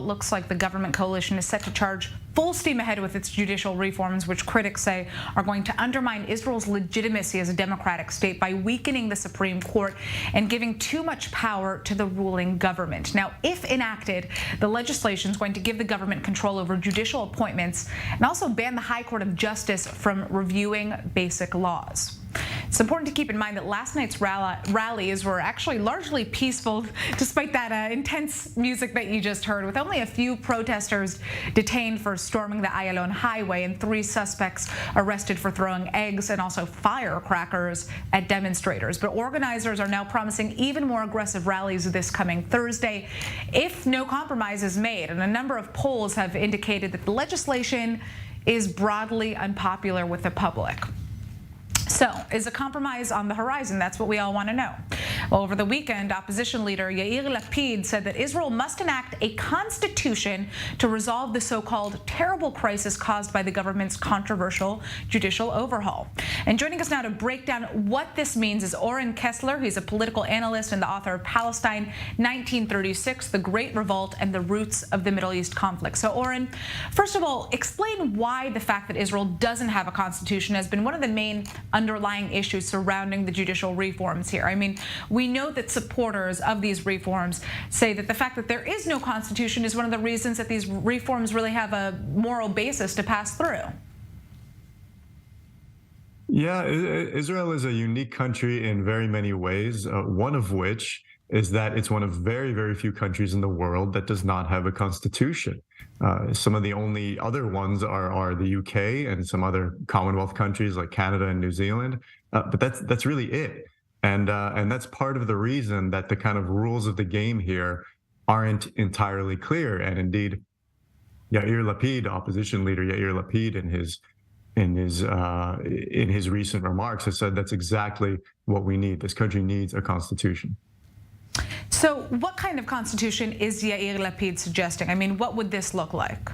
Well, it looks like the government coalition is set to charge full steam ahead with its judicial reforms, which critics say are going to undermine Israel's legitimacy as a democratic state by weakening the Supreme Court and giving too much power to the ruling government. Now, if enacted, the legislation is going to give the government control over judicial appointments and also ban the High Court of Justice from reviewing basic laws. It's important to keep in mind that last night's rallies were actually largely peaceful, despite that intense music that you just heard, with only a few protesters detained for storming the Ayalon highway and 3 suspects arrested for throwing eggs and also firecrackers at demonstrators. But organizers are now promising even more aggressive rallies this coming Thursday if no compromise is made. And a number of polls have indicated that the legislation is broadly unpopular with the public. So, is a compromise on the horizon? That's what we all want to know. Well, over the weekend, opposition leader Yair Lapid said that Israel must enact a constitution to resolve the so-called terrible crisis caused by the government's controversial judicial overhaul. And joining us now to break down what this means is Oren Kessler. He's a political analyst and the author of Palestine 1936, The Great Revolt and the Roots of the Middle East Conflict. So, Oren, first of all, explain why the fact that Israel doesn't have a constitution has been one of the main underlying issues surrounding the judicial reforms here. I mean, we know that supporters of these reforms say that the fact that there is no constitution is one of the reasons that these reforms really have a moral basis to pass through. Yeah, Israel is a unique country in very many ways, one of which is that it's one of very, very few countries in the world that does not have a constitution. Some of the only other ones are the UK and some other Commonwealth countries like Canada and New Zealand, but that's really it. And that's part of the reason that the kind of rules of the game here aren't entirely clear. And indeed, Yair Lapid, opposition leader Yair Lapid, in his recent remarks, has said that's exactly what we need. This country needs a constitution. So what kind of constitution is Yair Lapid suggesting? I mean, what would this look like?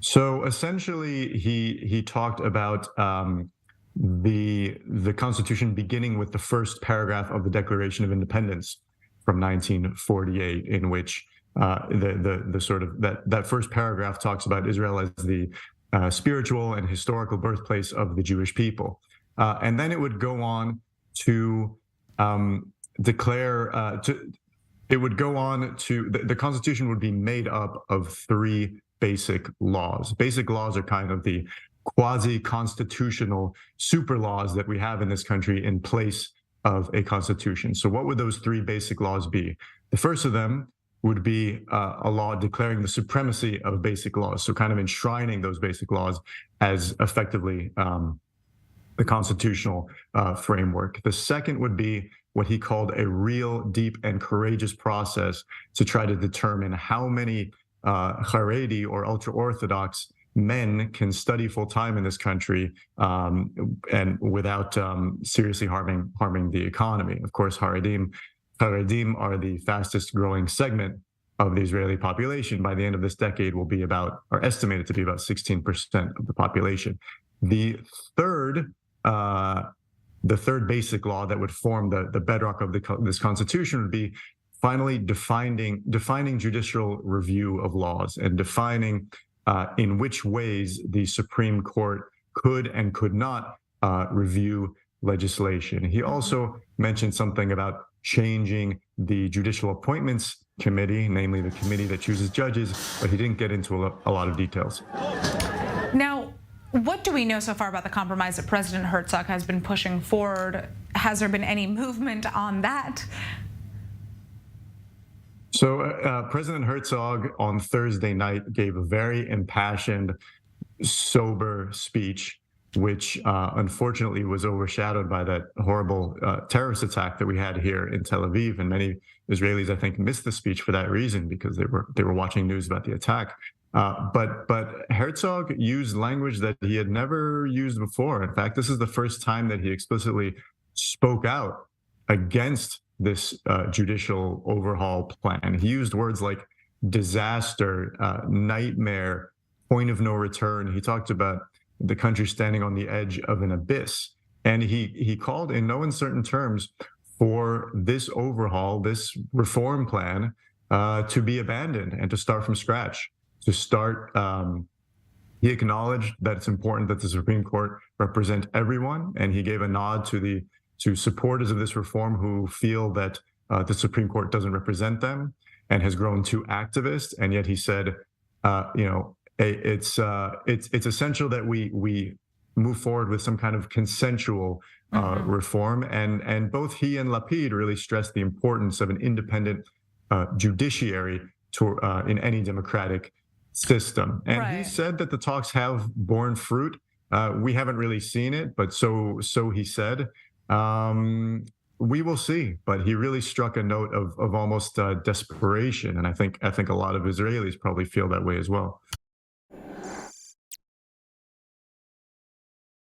So essentially, he talked about the Constitution beginning with the first paragraph of the Declaration of Independence from 1948, in which the sort of that first paragraph talks about Israel as the spiritual and historical birthplace of the Jewish people, and then it would go on to the Constitution would be made up of 3 basic laws. Basic laws are kind of the quasi-constitutional super laws that we have in this country in place of a constitution. So what would those 3 basic laws be? The first of them would be a law declaring the supremacy of basic laws, so kind of enshrining those basic laws as effectively the constitutional framework. The second would be what he called a real, deep, and courageous process to try to determine how many Haredi or ultra-Orthodox men can study full-time in this country and without seriously harming the economy. Of course, Haredim are the fastest growing segment of the Israeli population. By the end of this decade are estimated to be about 16% of the population. The third basic law that would form the bedrock of this constitution would be finally defining judicial review of laws and defining in which ways the Supreme Court could and could not review legislation. He also mentioned something about changing the Judicial Appointments Committee, namely the committee that chooses judges, but he didn't get into a lot of details. Now, what do we know so far about the compromise that President Herzog has been pushing forward? Has there been any movement on that? So President Herzog on Thursday night gave a very impassioned, sober speech, which unfortunately was overshadowed by that horrible terrorist attack that we had here in Tel Aviv. And many Israelis, I think, missed the speech for that reason because they were watching news about the attack. But Herzog used language that he had never used before. In fact, this is the first time that he explicitly spoke out against this judicial overhaul plan. He used words like disaster, nightmare, point of no return. He talked about the country standing on the edge of an abyss. And he called in no uncertain terms for this overhaul, this reform plan, to be abandoned and to start from scratch. To start, he acknowledged that it's important that the Supreme Court represent everyone, and he gave a nod to supporters of this reform who feel that the Supreme Court doesn't represent them and has grown too activist. And yet he said, it's essential that we move forward with some kind of consensual reform. And both he and Lapid really stressed the importance of an independent judiciary in any democratic system. And he said that the talks have borne fruit. We haven't really seen it, but so he said. We will see, but he really struck a note of almost desperation, and I think a lot of Israelis probably feel that way as well.